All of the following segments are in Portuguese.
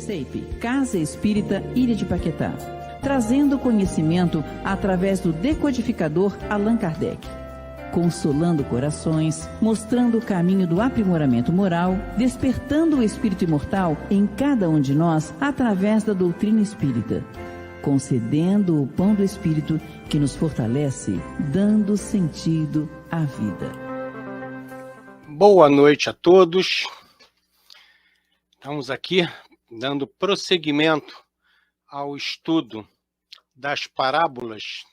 CEIP, Casa Espírita Ilha de Paquetá, trazendo conhecimento através do decodificador Allan Kardec, consolando corações, mostrando o caminho do aprimoramento moral, despertando o espírito imortal em cada um de nós através da doutrina espírita, concedendo o pão do espírito que nos fortalece, dando sentido à vida. Boa noite a todos. Estamos aqui dando prosseguimento ao estudo das parábolas,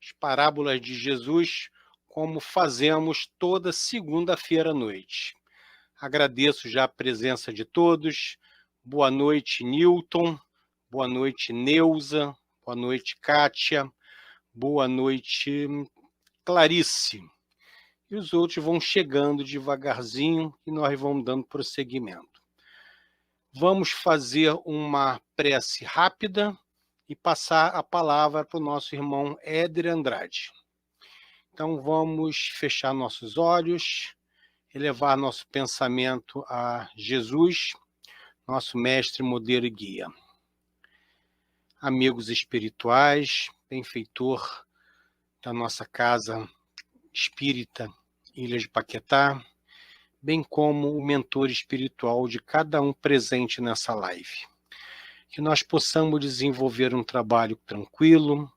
as parábolas de Jesus, como fazemos toda segunda-feira à noite. Agradeço já a presença de todos. Boa noite, Newton. Boa noite, Neuza. Boa noite, Kátia. Boa noite, Clarice. E os outros vão chegando devagarzinho e nós vamos dando prosseguimento. Vamos fazer uma prece rápida e passar a palavra para o nosso irmão Éder Andrade. Então vamos fechar nossos olhos, elevar nosso pensamento a Jesus, nosso mestre, modelo e guia. Amigos espirituais, benfeitor da nossa casa espírita Ilha de Paquetá, bem como o mentor espiritual de cada um presente nessa live. Que nós possamos desenvolver um trabalho tranquilo,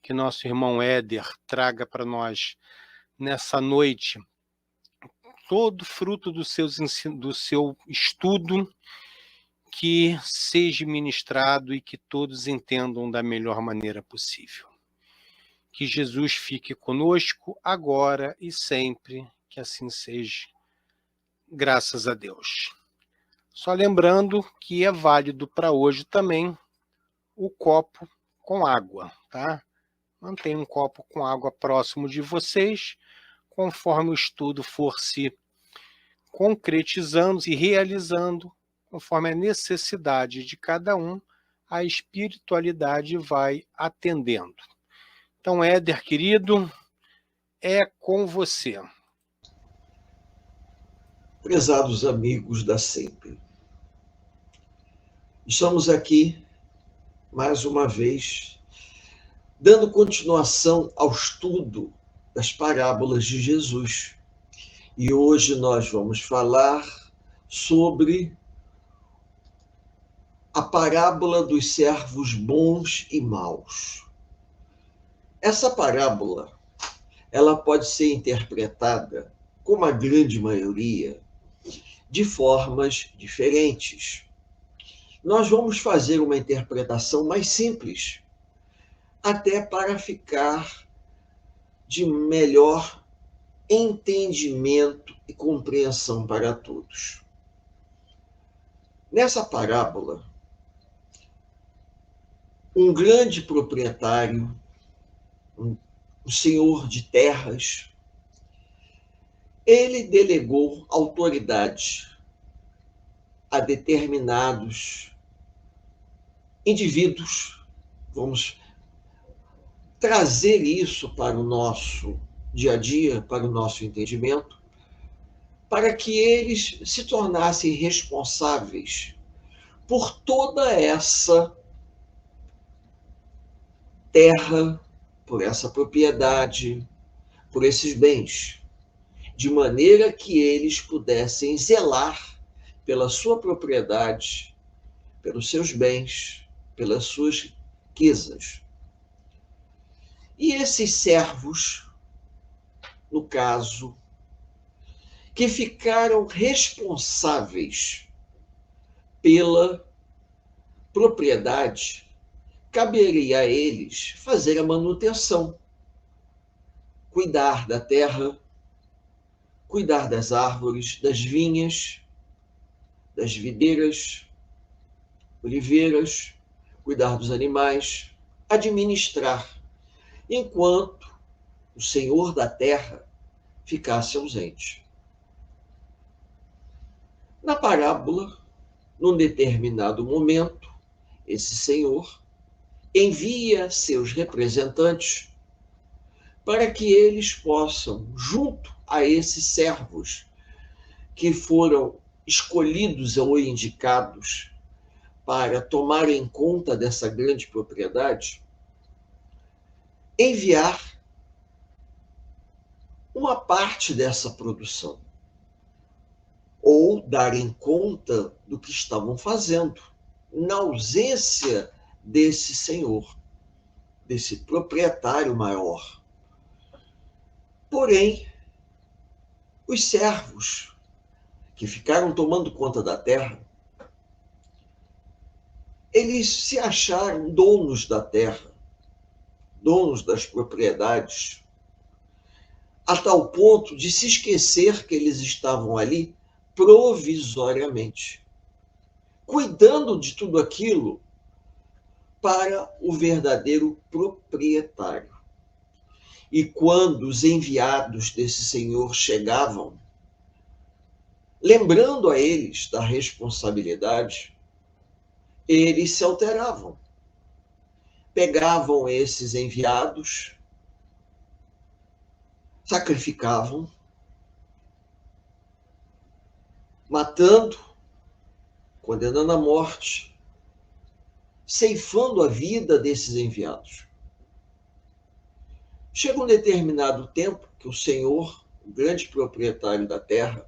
que nosso irmão Éder traga para nós, nessa noite, todo fruto do seu estudo, que seja ministrado e que todos entendam da melhor maneira possível. Que Jesus fique conosco agora e sempre, que assim seja, graças a Deus. Só lembrando que é válido para hoje também o copo com água, tá? Mantenha um copo com água próximo de vocês, conforme o estudo for se concretizando e realizando, conforme a necessidade de cada um, a espiritualidade vai atendendo. Então, Éder, querido, é com você. Prezados amigos da CEIP, estamos aqui, mais uma vez, dando continuação ao estudo das parábolas de Jesus. E hoje nós vamos falar sobre a parábola dos servos bons e maus. Essa parábola, ela pode ser interpretada, como a grande maioria, de formas diferentes. Nós vamos fazer uma interpretação mais simples, até para ficar de melhor entendimento e compreensão para todos. Nessa parábola, um grande proprietário, um senhor de terras, ele delegou autoridade a determinados indivíduos. Vamos trazer isso para o nosso dia a dia, para o nosso entendimento, para que eles se tornassem responsáveis por toda essa terra, por essa propriedade, por esses bens, de maneira que eles pudessem zelar pela sua propriedade, pelos seus bens, pelas suas riquezas. E esses servos, no caso, que ficaram responsáveis pela propriedade, caberia a eles fazer a manutenção, cuidar da terra, cuidar das árvores, das vinhas, das videiras, oliveiras, cuidar dos animais, administrar, enquanto o senhor da terra ficasse ausente. Na parábola, num determinado momento, esse senhor envia seus representantes para que eles possam, junto a esses servos que foram escolhidos ou indicados para tomarem conta dessa grande propriedade, enviar uma parte dessa produção, ou darem conta do que estavam fazendo, na ausência desse senhor, desse proprietário maior. Porém, os servos que ficaram tomando conta da terra, eles se acharam donos da terra, donos das propriedades, a tal ponto de se esquecer que eles estavam ali provisoriamente, cuidando de tudo aquilo para o verdadeiro proprietário. E quando os enviados desse senhor chegavam, lembrando a eles da responsabilidade, eles se alteravam. Pegavam esses enviados, sacrificavam, matando, condenando à morte, ceifando a vida desses enviados. Chega um determinado tempo que o Senhor, o grande proprietário da terra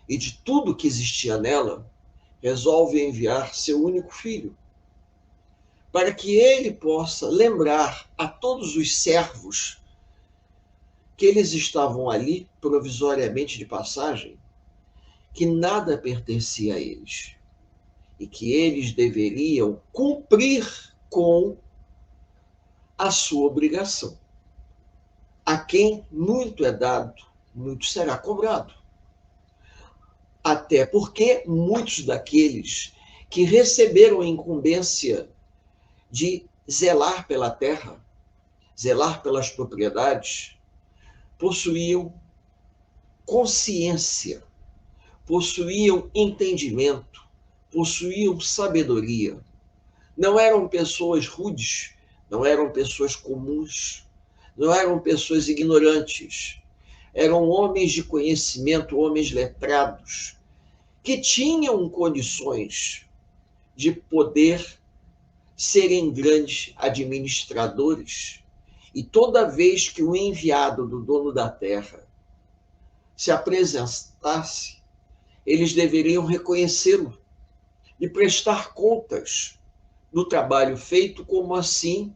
e de tudo que existia nela, resolve enviar seu único filho, para que ele possa lembrar a todos os servos que eles estavam ali provisoriamente de passagem, que nada pertencia a eles e que eles deveriam cumprir com a sua obrigação. A quem muito é dado, muito será cobrado. Até porque muitos daqueles que receberam a incumbência de zelar pela terra, zelar pelas propriedades, possuíam consciência, possuíam entendimento, possuíam sabedoria. Não eram pessoas rudes, não eram pessoas comuns, não eram pessoas ignorantes. Eram homens de conhecimento, homens letrados, que tinham condições de poder serem grandes administradores. E toda vez que o enviado do dono da terra se apresentasse, eles deveriam reconhecê-lo e prestar contas do trabalho feito, como assim,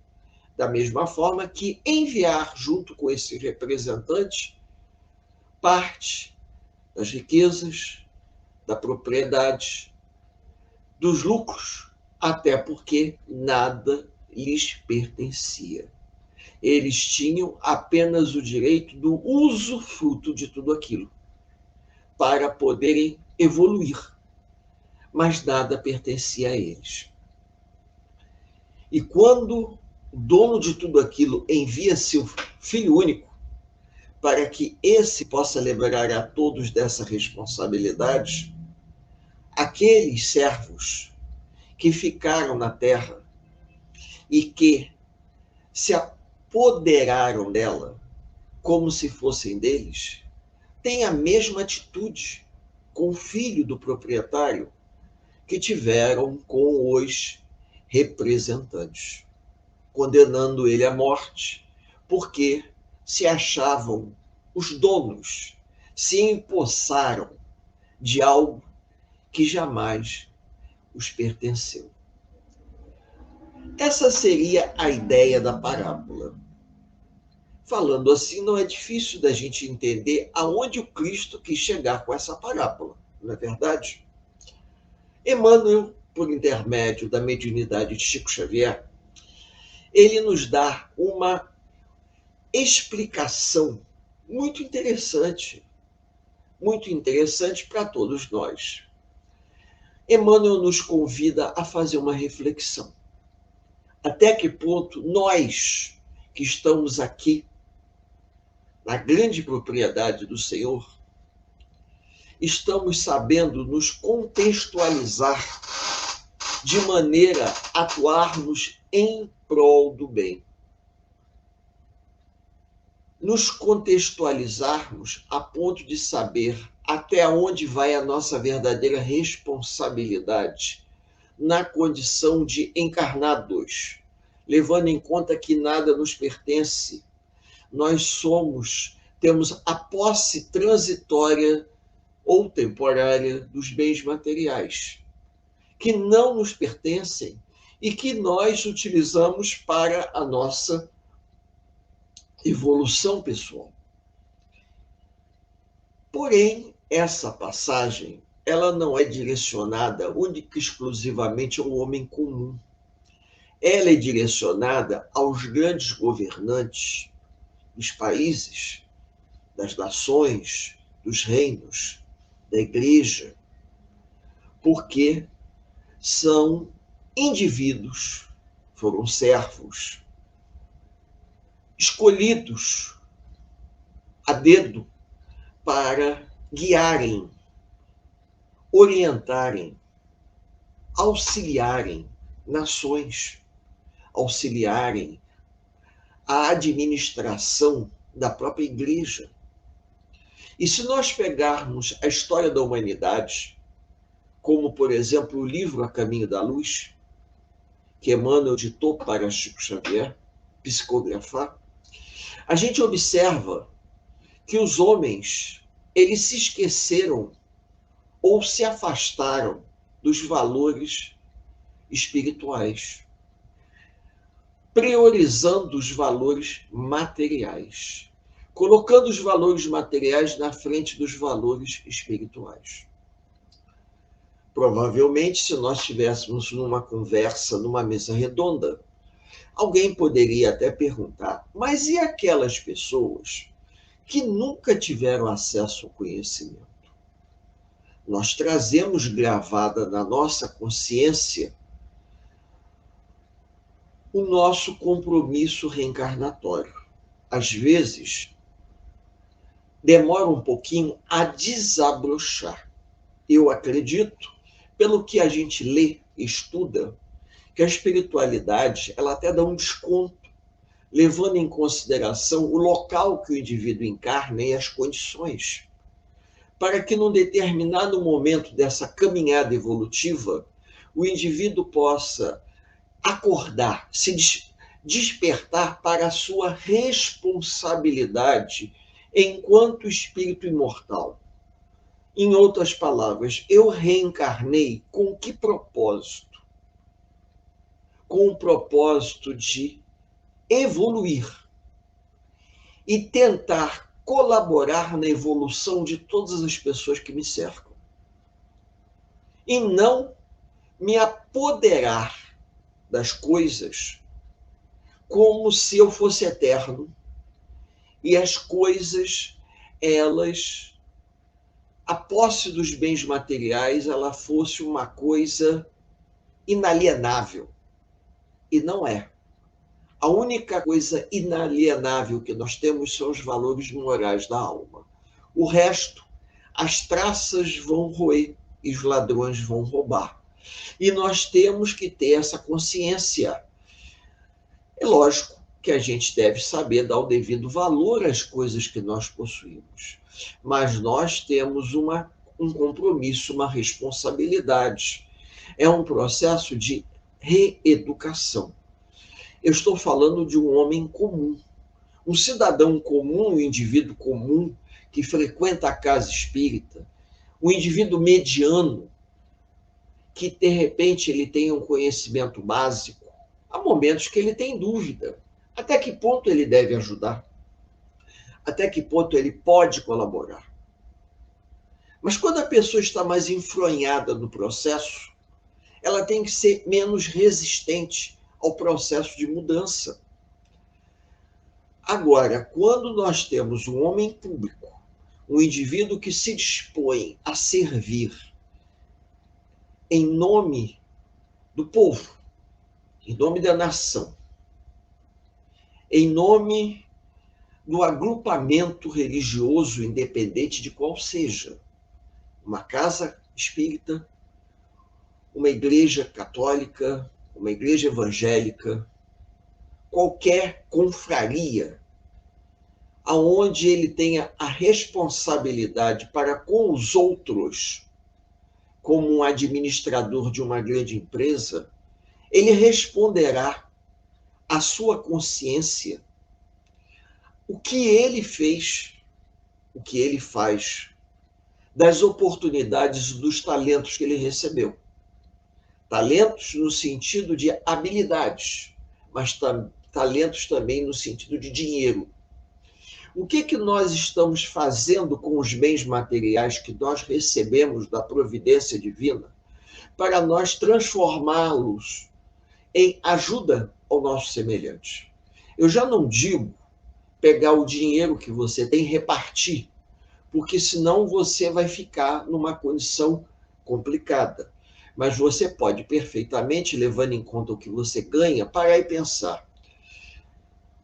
da mesma forma que enviar junto com esse representante parte das riquezas, da propriedade, dos lucros, até porque nada lhes pertencia. Eles tinham apenas o direito do usufruto de tudo aquilo, para poderem evoluir, mas nada pertencia a eles. E quando o dono de tudo aquilo envia seu filho único, para que esse possa lembrar a todos dessa responsabilidade, aqueles servos que ficaram na terra e que se apoderaram dela como se fossem deles, têm a mesma atitude com o filho do proprietário que tiveram com os representantes, condenando ele à morte, porque se achavam os donos, se empossaram de algo que jamais os pertenceu. Essa seria a ideia da parábola. Falando assim, não é difícil da gente entender aonde o Cristo quis chegar com essa parábola, não é verdade? Emmanuel, por intermédio da mediunidade de Chico Xavier, ele nos dá uma explicação muito interessante para todos nós. Emmanuel nos convida a fazer uma reflexão. Até que ponto nós, que estamos aqui, na grande propriedade do Senhor, estamos sabendo nos contextualizar de maneira a atuarmos em prol do bem. Nos contextualizarmos a ponto de saber até onde vai a nossa verdadeira responsabilidade na condição de encarnados, levando em conta que nada nos pertence. Nós temos a posse transitória ou temporária dos bens materiais, que não nos pertencem e que nós utilizamos para a nossa evolução pessoal. Porém, essa passagem, ela não é direcionada única e exclusivamente ao homem comum. Ela é direcionada aos grandes governantes dos países, das nações, dos reinos, da igreja, porque são indivíduos, foram servos, escolhidos a dedo para guiarem, orientarem, auxiliarem nações, auxiliarem a administração da própria igreja. E se nós pegarmos a história da humanidade, como, por exemplo, o livro A Caminho da Luz, que Emmanuel ditou para Chico Xavier psicografar, a gente observa que os homens, eles se esqueceram ou se afastaram dos valores espirituais, priorizando os valores materiais, colocando os valores materiais na frente dos valores espirituais. Provavelmente, se nós estivéssemos numa conversa, numa mesa redonda, alguém poderia até perguntar, mas e aquelas pessoas que nunca tiveram acesso ao conhecimento? Nós trazemos gravada na nossa consciência o nosso compromisso reencarnatório. Às vezes, demora um pouquinho a desabrochar. Eu acredito, pelo que a gente lê e estuda, que a espiritualidade, ela até dá um desconto, levando em consideração o local que o indivíduo encarna e as condições, para que num determinado momento dessa caminhada evolutiva, o indivíduo possa acordar, se despertar para a sua responsabilidade enquanto espírito imortal. Em outras palavras, eu reencarnei com que propósito? Com o propósito de evoluir e tentar colaborar na evolução de todas as pessoas que me cercam. E não me apoderar das coisas como se eu fosse eterno e as coisas, elas, a posse dos bens materiais, ela fosse uma coisa inalienável. E não é. A única coisa inalienável que nós temos são os valores morais da alma. O resto, as traças vão roer e os ladrões vão roubar. E nós temos que ter essa consciência. É lógico que a gente deve saber dar o devido valor às coisas que nós possuímos. Mas nós temos um compromisso, uma responsabilidade. É um processo de reeducação. Eu estou falando de um homem comum, um cidadão comum, um indivíduo comum que frequenta a casa espírita, um indivíduo mediano que, de repente, ele tem um conhecimento básico. Há momentos que ele tem dúvida. Até que ponto ele deve ajudar? Até que ponto ele pode colaborar? Mas quando a pessoa está mais enfronhada no processo, ela tem que ser menos resistente ao processo de mudança. Agora, quando nós temos um homem público, um indivíduo que se dispõe a servir em nome do povo, em nome da nação, em nome do agrupamento religioso, independente de qual seja, uma casa espírita, uma igreja católica, uma igreja evangélica, qualquer confraria, aonde ele tenha a responsabilidade para com os outros como um administrador de uma grande empresa, ele responderá à sua consciência o que ele fez, o que ele faz, das oportunidades, dos talentos que ele recebeu. Talentos no sentido de habilidades, mas talentos também no sentido de dinheiro. O que nós estamos fazendo com os bens materiais que nós recebemos da providência divina para nós transformá-los em ajuda ao nosso semelhante? Eu já não digo pegar o dinheiro que você tem e repartir, porque senão você vai ficar numa condição complicada. Mas você pode perfeitamente, levando em conta o que você ganha, parar e pensar: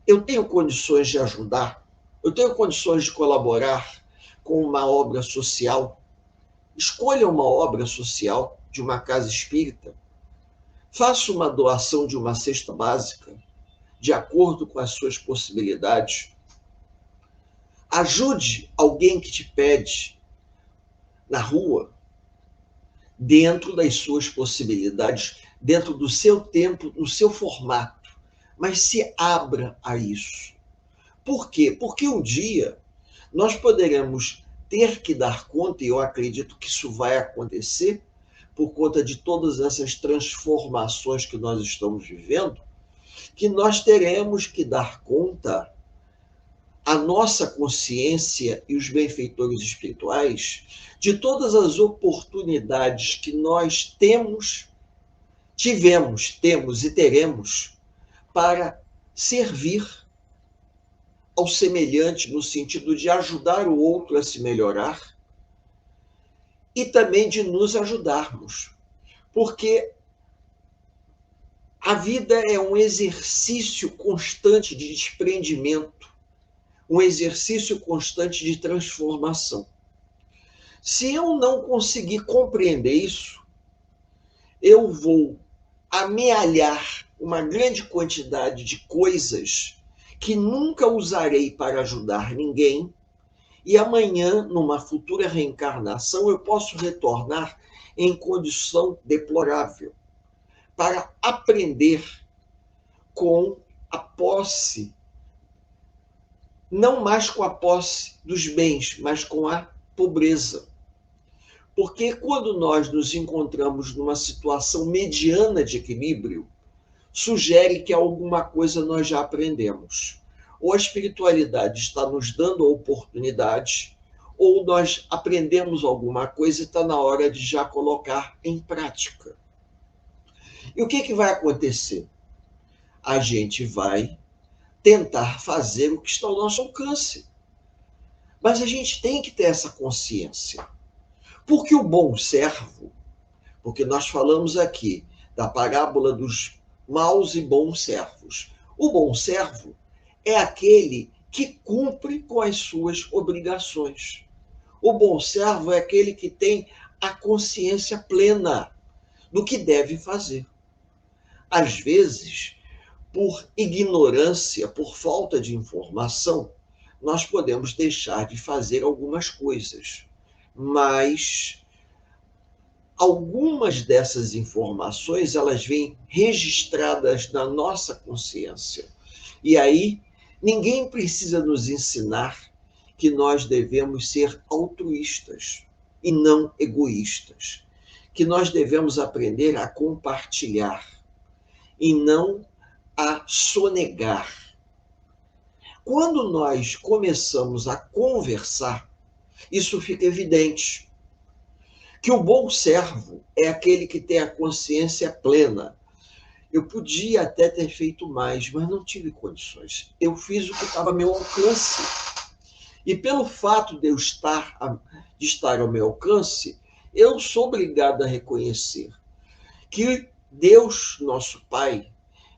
eu tenho condições de ajudar? Eu tenho condições de colaborar com uma obra social? Escolha uma obra social de uma casa espírita. Faça uma doação de uma cesta básica, de acordo com as suas possibilidades. Ajude alguém que te pede na rua, dentro das suas possibilidades, dentro do seu tempo, no seu formato, mas se abra a isso. Por quê? Porque um dia nós poderemos ter que dar conta, e eu acredito que isso vai acontecer, por conta de todas essas transformações que nós estamos vivendo, que nós teremos que dar conta à nossa consciência e os benfeitores espirituais de todas as oportunidades que nós temos e teremos para servir ao semelhante, no sentido de ajudar o outro a se melhorar e também de nos ajudarmos. Porque a vida é um exercício constante de desprendimento, um exercício constante de transformação. Se eu não conseguir compreender isso, eu vou amealhar uma grande quantidade de coisas que nunca usarei para ajudar ninguém, e amanhã, numa futura reencarnação, eu posso retornar em condição deplorável, para aprender com a posse, não mais com a posse dos bens, mas com a pobreza. Porque quando nós nos encontramos numa situação mediana de equilíbrio, sugere que alguma coisa nós já aprendemos. Ou a espiritualidade está nos dando a oportunidade, ou nós aprendemos alguma coisa e está na hora de já colocar em prática. E o que vai acontecer? A gente vai tentar fazer o que está ao nosso alcance. Mas a gente tem que ter essa consciência. Porque o bom servo, porque nós falamos aqui da parábola dos maus e bons servos. O bom servo é aquele que cumpre com as suas obrigações. O bom servo é aquele que tem a consciência plena do que deve fazer. Às vezes, por ignorância, por falta de informação, nós podemos deixar de fazer algumas coisas. Mas algumas dessas informações, elas vêm registradas na nossa consciência. E aí, ninguém precisa nos ensinar que nós devemos ser altruístas e não egoístas. Que nós devemos aprender a compartilhar e não a sonegar. Quando nós começamos a conversar, isso fica evidente. Que o bom servo é aquele que tem a consciência plena. Eu podia até ter feito mais, mas não tive condições. Eu fiz o que estava ao meu alcance. E pelo fato de eu estar ao meu alcance, eu sou obrigado a reconhecer que Deus, nosso Pai,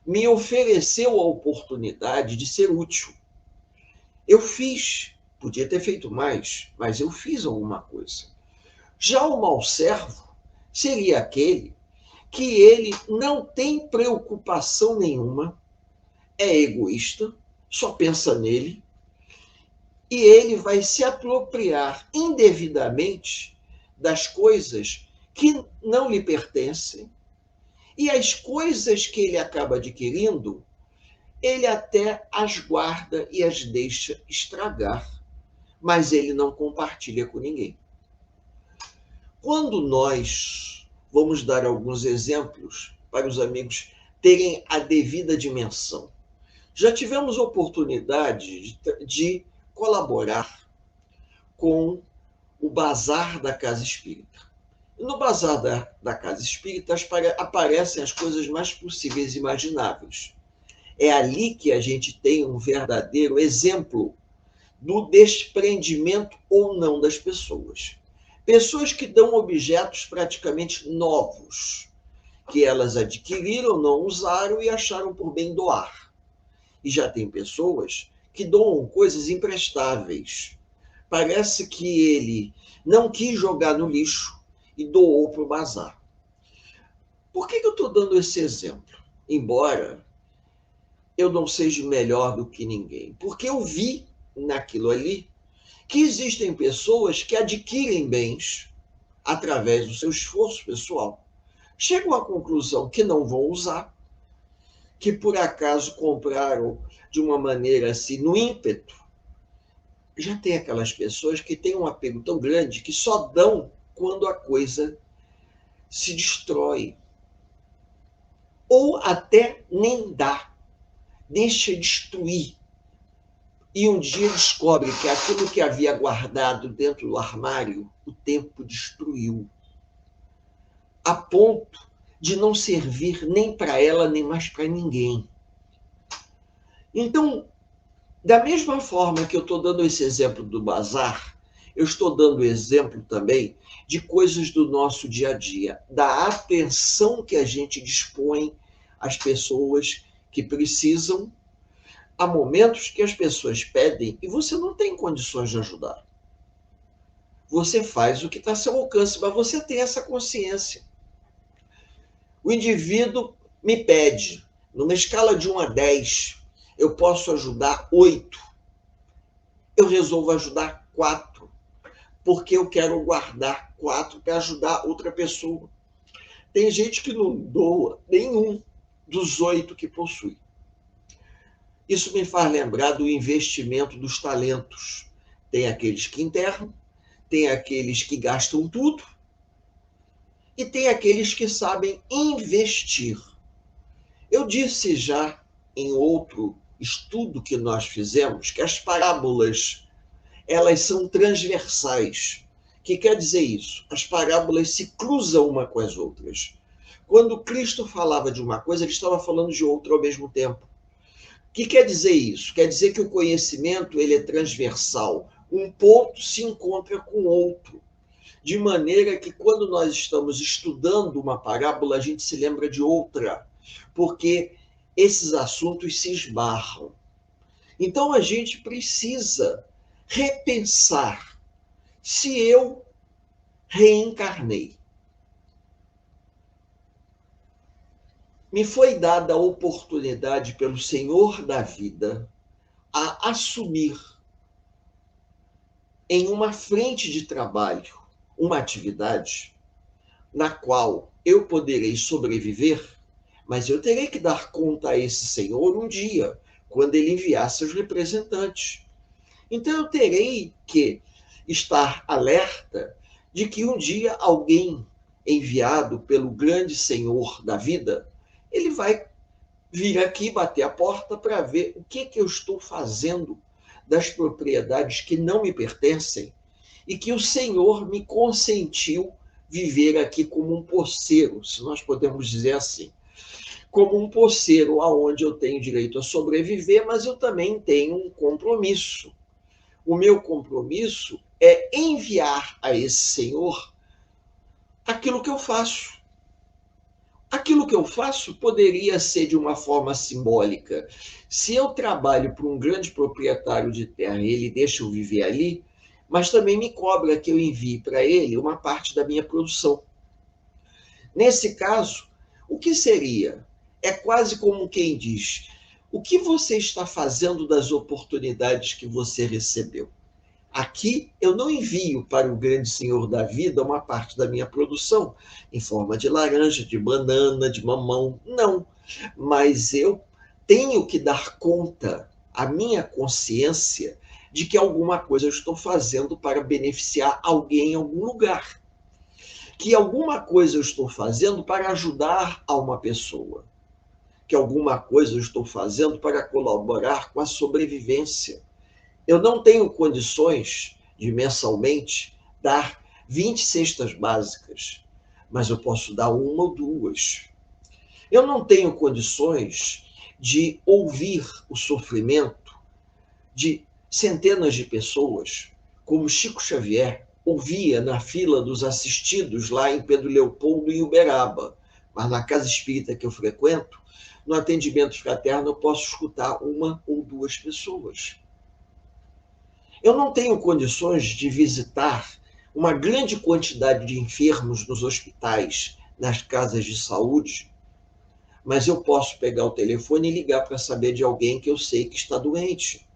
me ofereceu a oportunidade de ser útil. Eu fiz, podia ter feito mais, mas eu fiz alguma coisa. Já o mau servo seria aquele que ele não tem preocupação nenhuma, é egoísta, só pensa nele, e ele vai se apropriar indevidamente das coisas que não lhe pertencem, e as coisas que ele acaba adquirindo, ele até as guarda e as deixa estragar, mas ele não compartilha com ninguém. Quando nós vamos dar alguns exemplos para os amigos terem a devida dimensão, já tivemos oportunidade de colaborar com o Bazar da Casa Espírita. No Bazar da Casa Espírita aparecem as coisas mais possíveis e imagináveis. É ali que a gente tem um verdadeiro exemplo do desprendimento ou não das pessoas. Pessoas que dão objetos praticamente novos, que elas adquiriram, não usaram e acharam por bem doar. E já tem pessoas que doam coisas imprestáveis. Parece que ele não quis jogar no lixo e doou para o bazar. Por que eu estou dando esse exemplo? Embora eu não seja melhor do que ninguém. Porque eu vi naquilo ali que existem pessoas que adquirem bens através do seu esforço pessoal. Chegam à conclusão que não vão usar, que por acaso compraram de uma maneira assim, no ímpeto. Já tem aquelas pessoas que têm um apego tão grande que só dão quando a coisa se destrói. Ou até nem dá, deixa destruir. E um dia descobre que aquilo que havia guardado dentro do armário, o tempo destruiu. A ponto de não servir nem para ela, nem mais para ninguém. Então, da mesma forma que eu estou dando esse exemplo do bazar, eu estou dando exemplo também de coisas do nosso dia a dia, da atenção que a gente dispõe às pessoas que precisam. Há momentos que as pessoas pedem e você não tem condições de ajudar. Você faz o que está a seu alcance, mas você tem essa consciência. O indivíduo me pede, numa escala de 1 a 10, eu posso ajudar 8. Eu resolvo ajudar 4, porque eu quero guardar 4 para ajudar outra pessoa. Tem gente que não doa nenhum dos 8 que possui. Isso me faz lembrar do investimento dos talentos. Tem aqueles que enterram, tem aqueles que gastam tudo, e tem aqueles que sabem investir. Eu disse já em outro estudo que nós fizemos que as parábolas, elas são transversais. O que quer dizer isso? As parábolas se cruzam uma com as outras. Quando Cristo falava de uma coisa, ele estava falando de outra ao mesmo tempo. O que quer dizer isso? Quer dizer que o conhecimento ele é transversal. Um ponto se encontra com outro. De maneira que quando nós estamos estudando uma parábola, a gente se lembra de outra. Porque esses assuntos se esbarram. Então a gente precisa repensar se eu reencarnei. Me foi dada a oportunidade pelo Senhor da vida a assumir em uma frente de trabalho uma atividade na qual eu poderei sobreviver, mas eu terei que dar conta a esse Senhor um dia, quando ele enviar seus representantes. Então eu terei que estar alerta de que um dia alguém enviado pelo grande Senhor da vida, ele vai vir aqui bater a porta para ver o que eu estou fazendo das propriedades que não me pertencem e que o Senhor me consentiu viver aqui como um poceiro, se nós podemos dizer assim. Como um poceiro onde eu tenho direito a sobreviver, mas eu também tenho um compromisso. O meu compromisso é enviar a esse Senhor aquilo que eu faço. Aquilo que eu faço poderia ser de uma forma simbólica. Se eu trabalho para um grande proprietário de terra e ele deixa eu viver ali, mas também me cobra que eu envie para ele uma parte da minha produção. Nesse caso, o que seria? É quase como quem diz, o que você está fazendo das oportunidades que você recebeu? Aqui eu não envio para o grande Senhor da vida uma parte da minha produção, em forma de laranja, de banana, de mamão, não. Mas eu tenho que dar conta à minha consciência de que alguma coisa eu estou fazendo para beneficiar alguém em algum lugar. Que alguma coisa eu estou fazendo para ajudar a uma pessoa. Que alguma coisa eu estou fazendo para colaborar com a sobrevivência. Eu não tenho condições de mensalmente dar 20 cestas básicas, mas eu posso dar uma ou duas. Eu não tenho condições de ouvir o sofrimento de centenas de pessoas, como Chico Xavier ouvia na fila dos assistidos lá em Pedro Leopoldo, em Uberaba. Mas na casa espírita que eu frequento, no atendimento fraterno, eu posso escutar uma ou duas pessoas. Eu não tenho condições de visitar uma grande quantidade de enfermos nos hospitais, nas casas de saúde, mas eu posso pegar o telefone e ligar para saber de alguém que eu sei que está doente.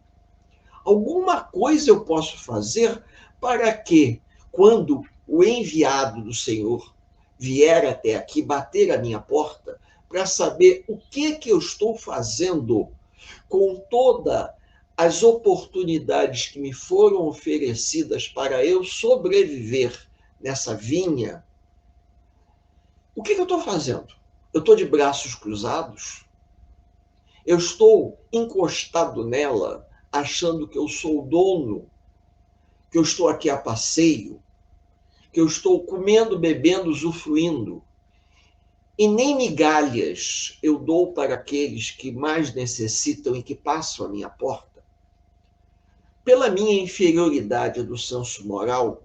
Alguma coisa eu posso fazer para que, quando o enviado do Senhor vier até aqui, bater a minha porta, para saber o que eu estou fazendo com toda as oportunidades que me foram oferecidas para eu sobreviver nessa vinha, o que eu estou fazendo? Eu estou de braços cruzados? Eu estou encostado nela, achando que eu sou o dono, que eu estou aqui a passeio, que eu estou comendo, bebendo, usufruindo, e nem migalhas eu dou para aqueles que mais necessitam e que passam a minha porta? Pela minha inferioridade do senso moral,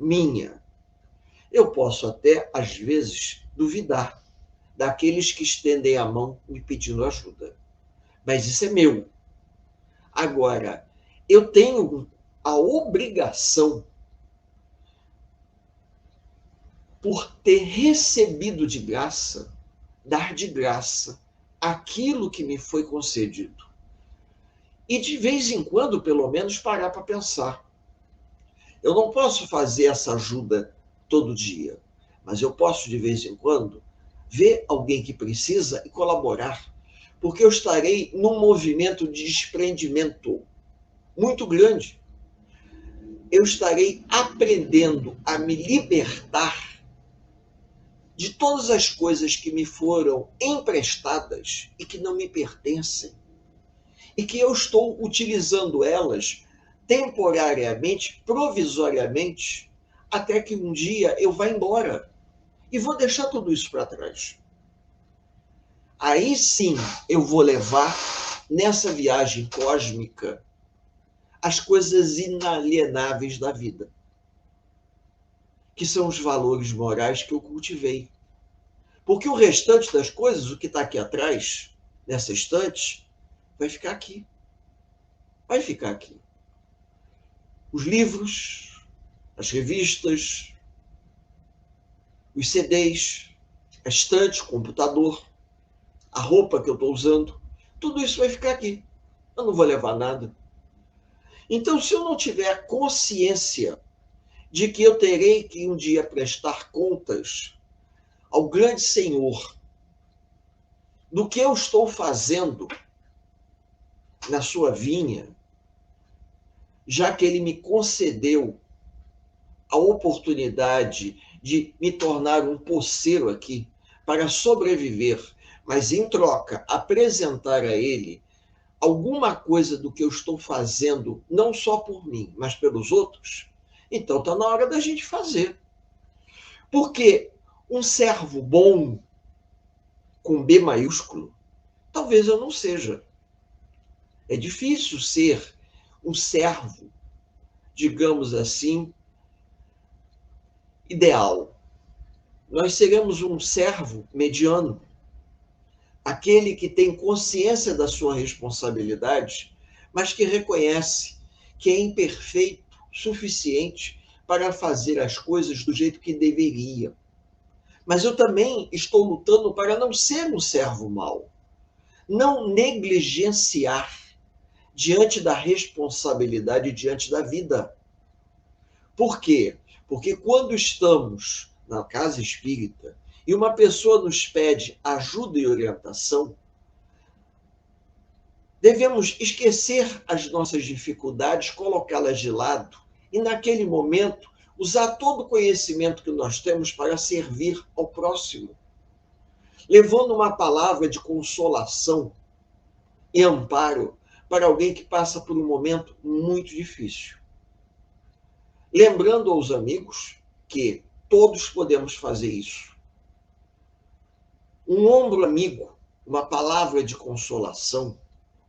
eu posso até, às vezes, duvidar daqueles que estendem a mão me pedindo ajuda. Mas isso é meu. Agora, eu tenho a obrigação, por ter recebido de graça, dar de graça aquilo que me foi concedido. E de vez em quando, pelo menos, parar para pensar. Eu não posso fazer essa ajuda todo dia, mas eu posso, de vez em quando, ver alguém que precisa e colaborar, porque eu estarei num movimento de desprendimento muito grande. Eu estarei aprendendo a me libertar de todas as coisas que me foram emprestadas e que não me pertencem, e que eu estou utilizando elas temporariamente, provisoriamente, até que um dia eu vá embora e vou deixar tudo isso para trás. Aí sim eu vou levar nessa viagem cósmica as coisas inalienáveis da vida, que são os valores morais que eu cultivei. Porque o restante das coisas, o que está aqui atrás, nessa estante, vai ficar aqui. Vai ficar aqui. Os livros, as revistas, os CDs, a estante, o computador, a roupa que eu estou usando, tudo isso vai ficar aqui. Eu não vou levar nada. Então, se eu não tiver consciência de que eu terei que um dia prestar contas ao grande Senhor do que eu estou fazendo na sua vinha, já que ele me concedeu a oportunidade de me tornar um poceiro aqui para sobreviver, mas em troca apresentar a ele alguma coisa do que eu estou fazendo, não só por mim, mas pelos outros, então está na hora da gente fazer. Porque um servo bom, com B maiúsculo, talvez eu não seja. É difícil ser um servo, digamos assim, ideal. Nós seremos um servo mediano, aquele que tem consciência da sua responsabilidade, mas que reconhece que é imperfeito o suficiente para fazer as coisas do jeito que deveria. Mas eu também estou lutando para não ser um servo mau, não negligenciar diante da responsabilidade, diante da vida. Por quê? Porque quando estamos na casa espírita e uma pessoa nos pede ajuda e orientação, devemos esquecer as nossas dificuldades, colocá-las de lado e, naquele momento, usar todo o conhecimento que nós temos para servir ao próximo, levando uma palavra de consolação e amparo para alguém que passa por um momento muito difícil. Lembrando aos amigos que todos podemos fazer isso. Um ombro amigo, uma palavra de consolação,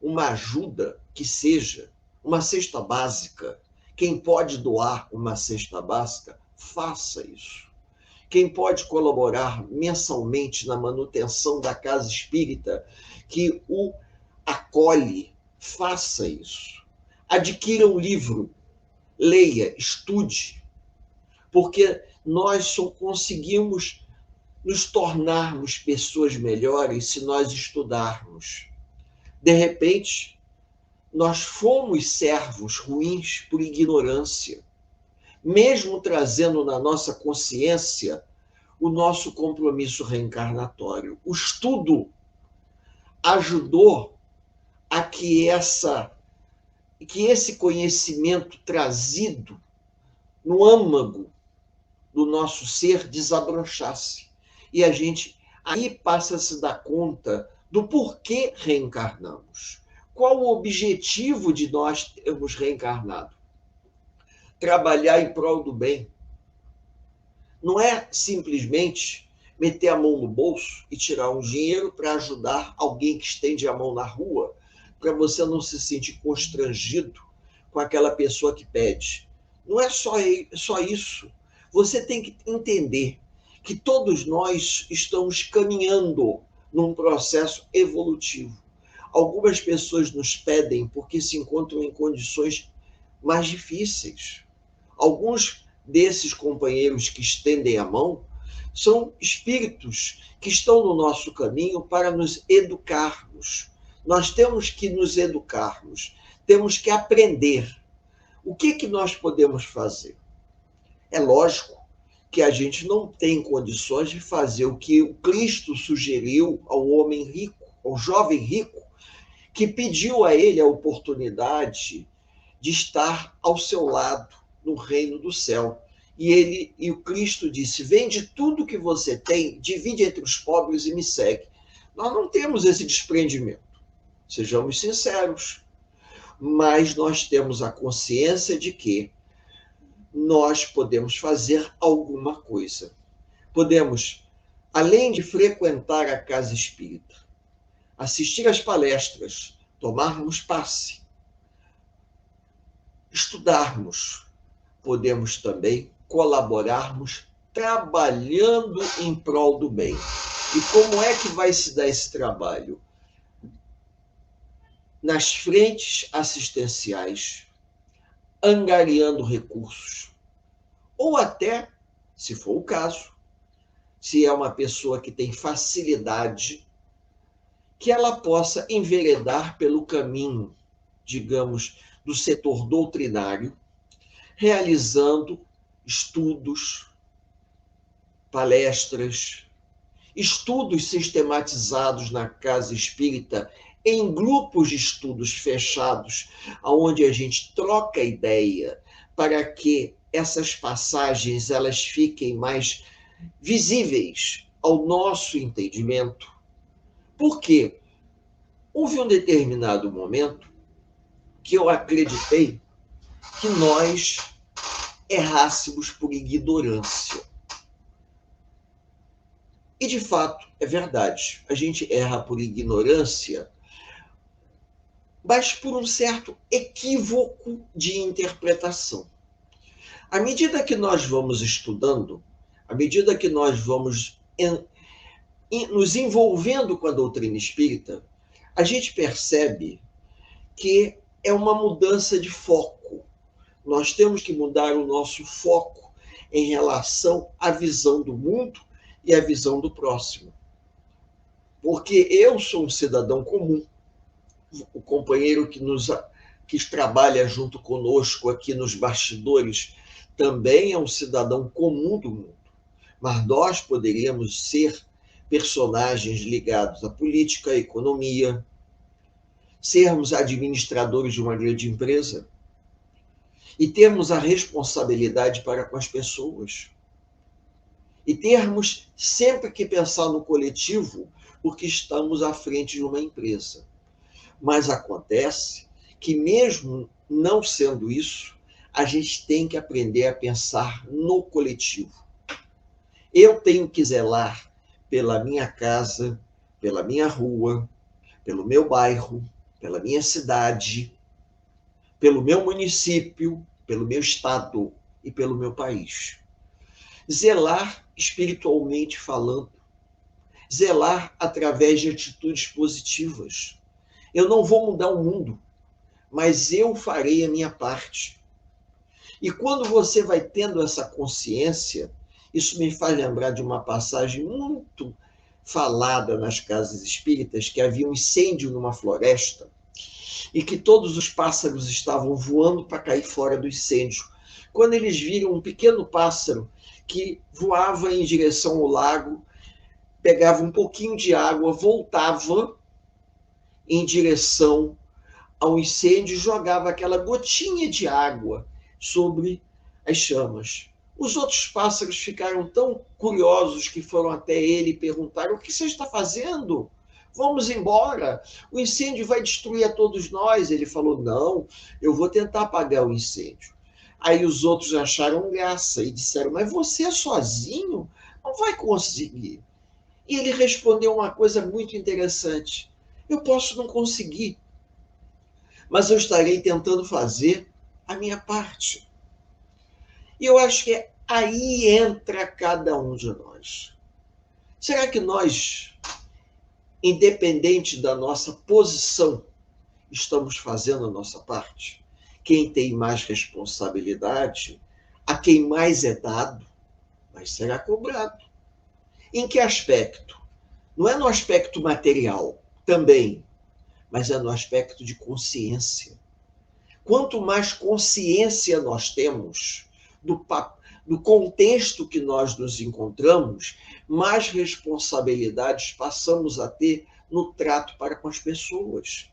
uma ajuda que seja, uma cesta básica. Quem pode doar uma cesta básica, faça isso. Quem pode colaborar mensalmente na manutenção da casa espírita que o acolhe, faça isso. Adquira um livro, leia, estude, porque nós só conseguimos nos tornarmos pessoas melhores se nós estudarmos. De repente, nós fomos servos ruins por ignorância, mesmo trazendo na nossa consciência o nosso compromisso reencarnatório. O estudo ajudou a que esse conhecimento trazido no âmago do nosso ser desabrochasse. E a gente aí passa a se dar conta do porquê reencarnamos. Qual o objetivo de nós termos reencarnado? Trabalhar em prol do bem. Não é simplesmente meter a mão no bolso e tirar um dinheiro para ajudar alguém que estende a mão na rua, para você não se sentir constrangido com aquela pessoa que pede. Não é só isso. Você tem que entender que todos nós estamos caminhando num processo evolutivo. Algumas pessoas nos pedem porque se encontram em condições mais difíceis. Alguns desses companheiros que estendem a mão são espíritos que estão no nosso caminho para nos educarmos. Nós temos que nos educarmos, temos que aprender. O que nós podemos fazer? É lógico que a gente não tem condições de fazer o que o Cristo sugeriu ao homem rico, ao jovem rico, que pediu a ele a oportunidade de estar ao seu lado no reino do céu. E o Cristo disse: vende tudo que você tem, divide entre os pobres e me segue. Nós não temos esse desprendimento, sejamos sinceros, mas nós temos a consciência de que nós podemos fazer alguma coisa. Podemos, além de frequentar a casa espírita, assistir às palestras, tomarmos passe, estudarmos, podemos também colaborarmos trabalhando em prol do bem. E como é que vai se dar esse trabalho? Nas frentes assistenciais, angariando recursos, ou até, se for o caso, se é uma pessoa que tem facilidade, que ela possa enveredar pelo caminho, digamos, do setor doutrinário, realizando estudos, palestras, estudos sistematizados na casa espírita, em grupos de estudos fechados, onde a gente troca ideia para que essas passagens elas fiquem mais visíveis ao nosso entendimento. Por quê? Houve um determinado momento que eu acreditei que nós errássemos por ignorância. E, de fato, é verdade. A gente erra por ignorância, mas por um certo equívoco de interpretação. À medida que nós vamos estudando, à medida que nós vamos nos envolvendo com a doutrina espírita, a gente percebe que é uma mudança de foco. Nós temos que mudar o nosso foco em relação à visão do mundo e à visão do próximo. Porque eu sou um cidadão comum, o companheiro que trabalha junto conosco aqui nos bastidores também é um cidadão comum do mundo, mas nós poderíamos ser personagens ligados à política, à economia, sermos administradores de uma grande empresa e termos a responsabilidade para com as pessoas. E termos sempre que pensar no coletivo, porque estamos à frente de uma empresa. Mas acontece que, mesmo não sendo isso, a gente tem que aprender a pensar no coletivo. Eu tenho que zelar pela minha casa, pela minha rua, pelo meu bairro, pela minha cidade, pelo meu município, pelo meu estado e pelo meu país. Zelar espiritualmente falando, zelar através de atitudes positivas. Eu não vou mudar o mundo, mas eu farei a minha parte. E quando você vai tendo essa consciência, isso me faz lembrar de uma passagem muito falada nas casas espíritas, que havia um incêndio numa floresta e que todos os pássaros estavam voando para cair fora do incêndio. Quando eles viram um pequeno pássaro que voava em direção ao lago, pegava um pouquinho de água, voltava em direção ao incêndio e jogava aquela gotinha de água sobre as chamas. Os outros pássaros ficaram tão curiosos que foram até ele e perguntaram: o que você está fazendo? Vamos embora, o incêndio vai destruir a todos nós. Ele falou: não, eu vou tentar apagar o incêndio. Aí os outros acharam graça e disseram: mas você sozinho não vai conseguir. E ele respondeu uma coisa muito interessante: eu posso não conseguir, mas eu estarei tentando fazer a minha parte. E eu acho que aí entra cada um de nós. Será que nós, independente da nossa posição, estamos fazendo a nossa parte? Quem tem mais responsabilidade, a quem mais é dado, mas será cobrado. Em que aspecto? Não é no aspecto material, também, mas é no aspecto de consciência. Quanto mais consciência nós temos do contexto que nós nos encontramos, mais responsabilidades passamos a ter no trato para com as pessoas.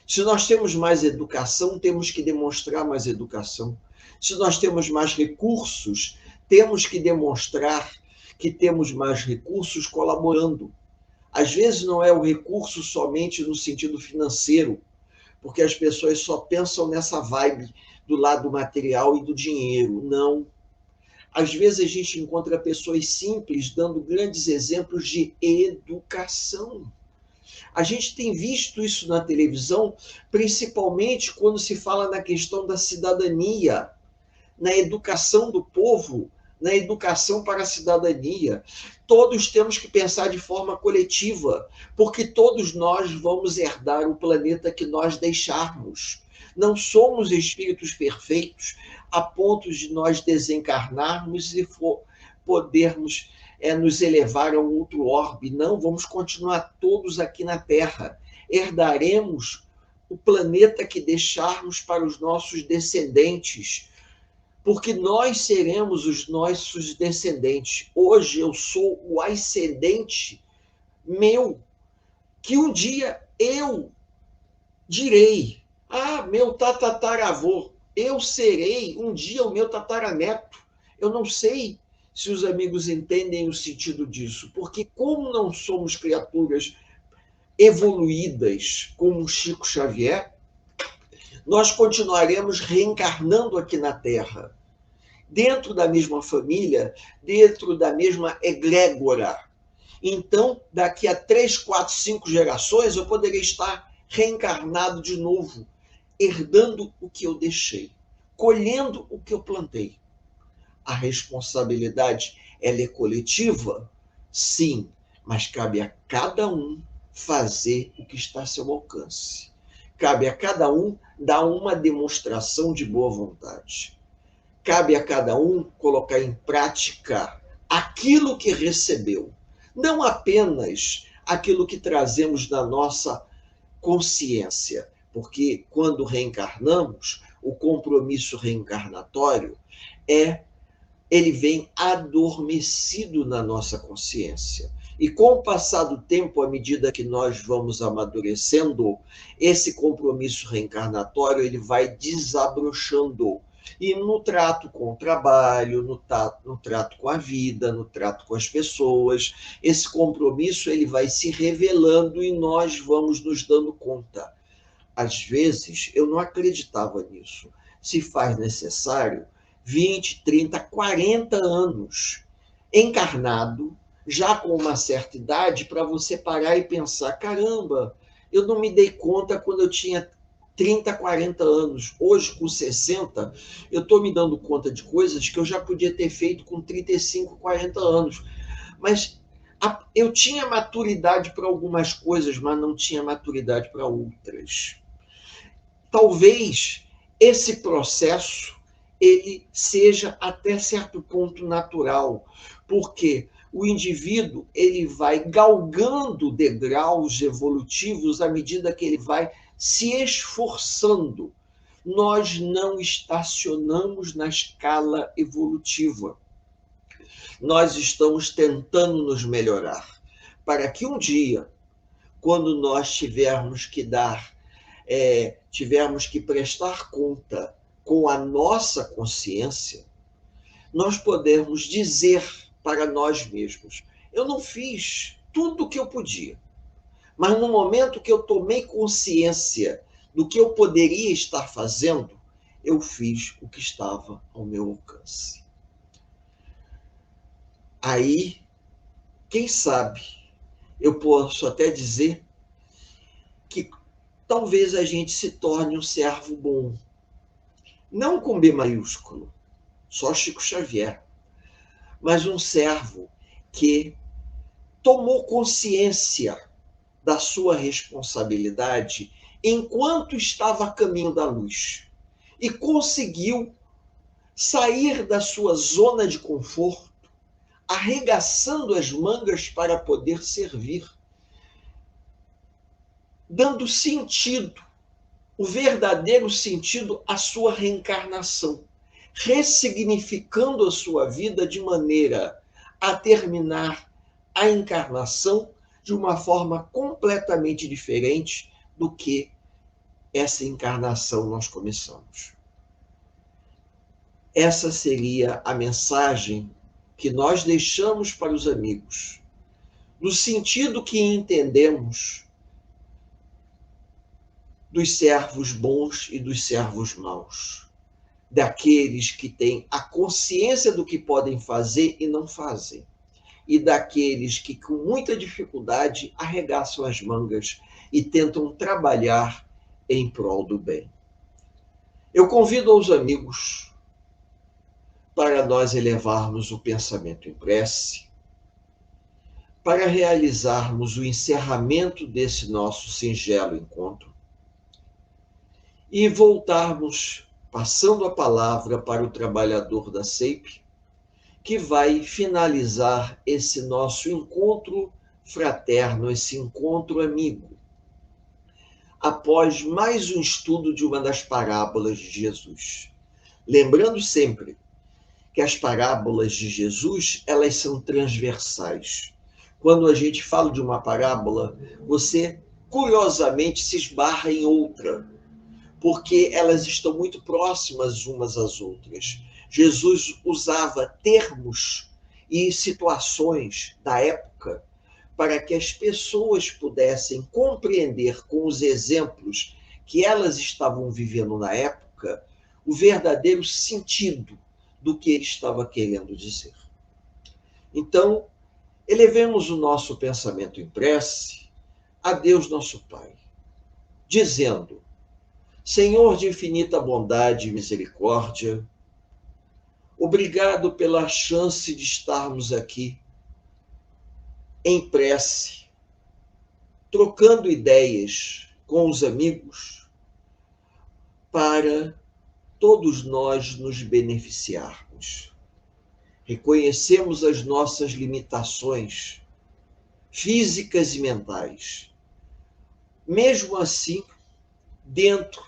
Se nós temos mais educação, temos que demonstrar mais educação. Se nós temos mais recursos, temos que demonstrar que temos mais recursos colaborando. Às vezes não é o recurso somente no sentido financeiro, porque as pessoas só pensam nessa vibe do lado material e do dinheiro. Não. Às vezes a gente encontra pessoas simples dando grandes exemplos de educação. A gente tem visto isso na televisão, principalmente quando se fala na questão da cidadania, na educação do povo, na educação para a cidadania. Todos temos que pensar de forma coletiva, porque todos nós vamos herdar o planeta que nós deixarmos. Não somos espíritos perfeitos a ponto de nós desencarnarmos e podermos nos elevar a um outro orbe. Não, vamos continuar todos aqui na Terra. Herdaremos o planeta que deixarmos para os nossos descendentes, porque nós seremos os nossos descendentes. Hoje eu sou o ascendente meu, que um dia eu direi: meu tataravô, eu serei um dia o meu tataraneto. Eu não sei se os amigos entendem o sentido disso, porque como não somos criaturas evoluídas como Chico Xavier, nós continuaremos reencarnando aqui na Terra, dentro da mesma família, dentro da mesma egrégora. Então, daqui a 3, 4, 5 gerações, eu poderia estar reencarnado de novo, herdando o que eu deixei, colhendo o que eu plantei. A responsabilidade, ela é coletiva? Sim, mas cabe a cada um fazer o que está a seu alcance. Cabe a cada um dar uma demonstração de boa vontade. Cabe a cada um colocar em prática aquilo que recebeu, não apenas aquilo que trazemos da nossa consciência, porque quando reencarnamos, o compromisso reencarnatório ele vem adormecido na nossa consciência. E com o passar do tempo, à medida que nós vamos amadurecendo, esse compromisso reencarnatório ele vai desabrochando. E no trato com o trabalho, no trato com a vida, no trato com as pessoas, esse compromisso ele vai se revelando e nós vamos nos dando conta. Às vezes, eu não acreditava nisso. Se faz necessário 20, 30, 40 anos encarnado, já com uma certa idade, para você parar e pensar, caramba, eu não me dei conta quando eu tinha 30, 40 anos. Hoje, com 60, eu estou me dando conta de coisas que eu já podia ter feito com 35, 40 anos. Mas eu tinha maturidade para algumas coisas, mas não tinha maturidade para outras. Talvez esse processo ele seja até certo ponto natural, porque o indivíduo ele vai galgando degraus evolutivos à medida que ele vai se esforçando. Nós não estacionamos na escala evolutiva. Nós estamos tentando nos melhorar, para que um dia, quando nós tivermos que prestar conta com a nossa consciência, nós podemos dizer para nós mesmos, eu não fiz tudo o que eu podia, mas no momento que eu tomei consciência do que eu poderia estar fazendo, eu fiz o que estava ao meu alcance. Aí, quem sabe, eu posso até dizer que talvez a gente se torne um servo bom. Não com B maiúsculo, só Chico Xavier, mas um servo que tomou consciência da sua responsabilidade enquanto estava a caminho da luz e conseguiu sair da sua zona de conforto, arregaçando as mangas para poder servir, dando sentido, o verdadeiro sentido à sua reencarnação, ressignificando a sua vida de maneira a terminar a encarnação de uma forma completamente diferente do que essa encarnação nós começamos. Essa seria a mensagem que nós deixamos para os amigos, no sentido que entendemos dos servos bons e dos servos maus, daqueles que têm a consciência do que podem fazer e não fazem, e daqueles que, com muita dificuldade, arregaçam as mangas e tentam trabalhar em prol do bem. Eu convido aos amigos para nós elevarmos o pensamento em prece, para realizarmos o encerramento desse nosso singelo encontro e voltarmos, passando a palavra para o trabalhador da SEIP, que vai finalizar esse nosso encontro fraterno, esse encontro amigo, após mais um estudo de uma das parábolas de Jesus. Lembrando sempre que as parábolas de Jesus, elas são transversais. Quando a gente fala de uma parábola, você curiosamente se esbarra em outra, porque elas estão muito próximas umas às outras. Jesus usava termos e situações da época para que as pessoas pudessem compreender com os exemplos que elas estavam vivendo na época o verdadeiro sentido do que ele estava querendo dizer. Então, elevemos o nosso pensamento em prece a Deus nosso Pai, dizendo: Senhor de infinita bondade e misericórdia, obrigado pela chance de estarmos aqui em prece, trocando ideias com os amigos, para todos nós nos beneficiarmos. Reconhecemos as nossas limitações físicas e mentais. Mesmo assim, dentro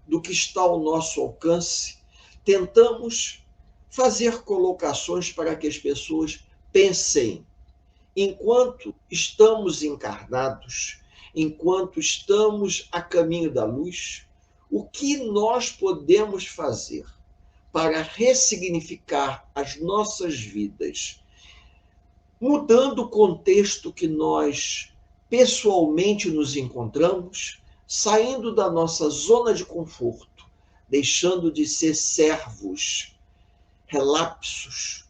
do que está ao nosso alcance, tentamos fazer colocações para que as pessoas pensem, enquanto estamos encarnados, enquanto estamos a caminho da luz, o que nós podemos fazer para ressignificar as nossas vidas, mudando o contexto que nós pessoalmente nos encontramos, saindo da nossa zona de conforto, deixando de ser servos relapsos,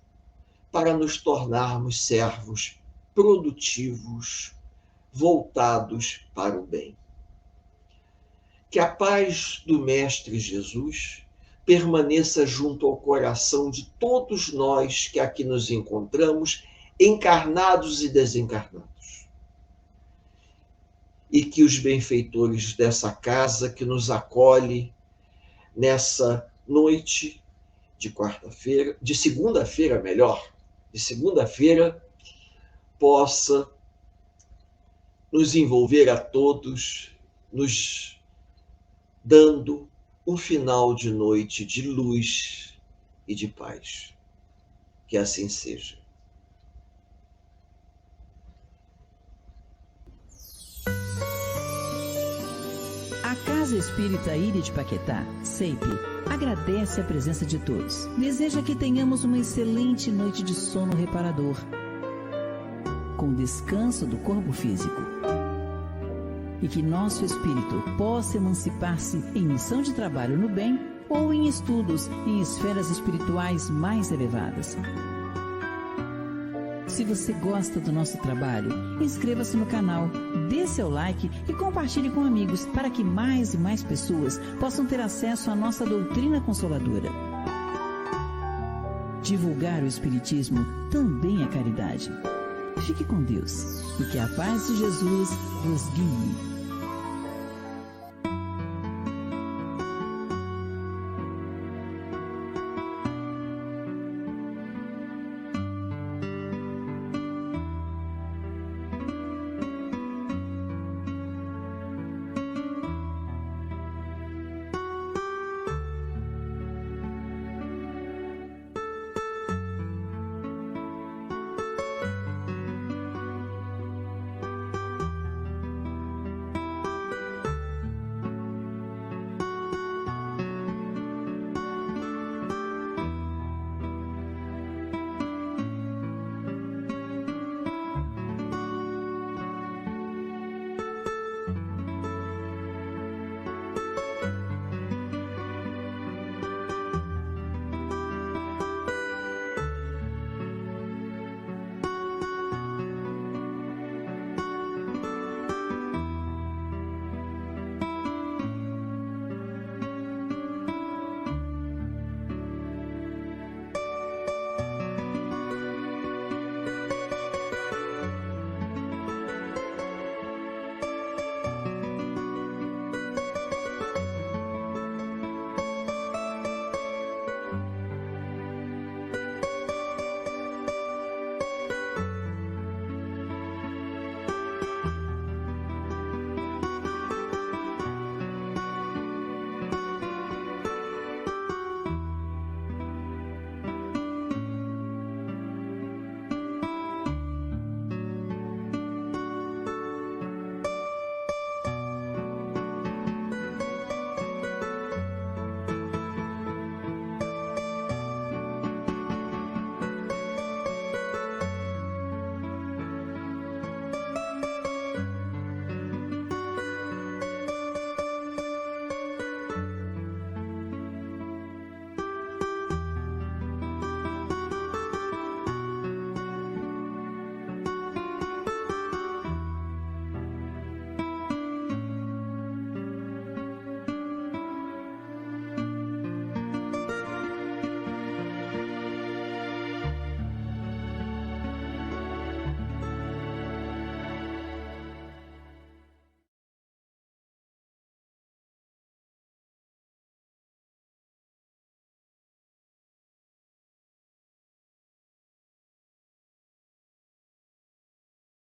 para nos tornarmos servos produtivos, voltados para o bem. Que a paz do Mestre Jesus permaneça junto ao coração de todos nós que aqui nos encontramos, encarnados e desencarnados. E que os benfeitores dessa casa que nos acolhe nessa noite de quarta-feira, de segunda-feira, possa nos envolver a todos, nos dando um final de noite de luz e de paz. Que assim seja. A Casa Espírita Ilha de Paquetá, CEIP, agradece a presença de todos. Deseja que tenhamos uma excelente noite de sono reparador, com descanso do corpo físico. E que nosso espírito possa emancipar-se em missão de trabalho no bem ou em estudos em esferas espirituais mais elevadas. Se você gosta do nosso trabalho, inscreva-se no canal, dê seu like e compartilhe com amigos para que mais e mais pessoas possam ter acesso à nossa doutrina consoladora. Divulgar o Espiritismo também é caridade. Fique com Deus e que a paz de Jesus vos guie.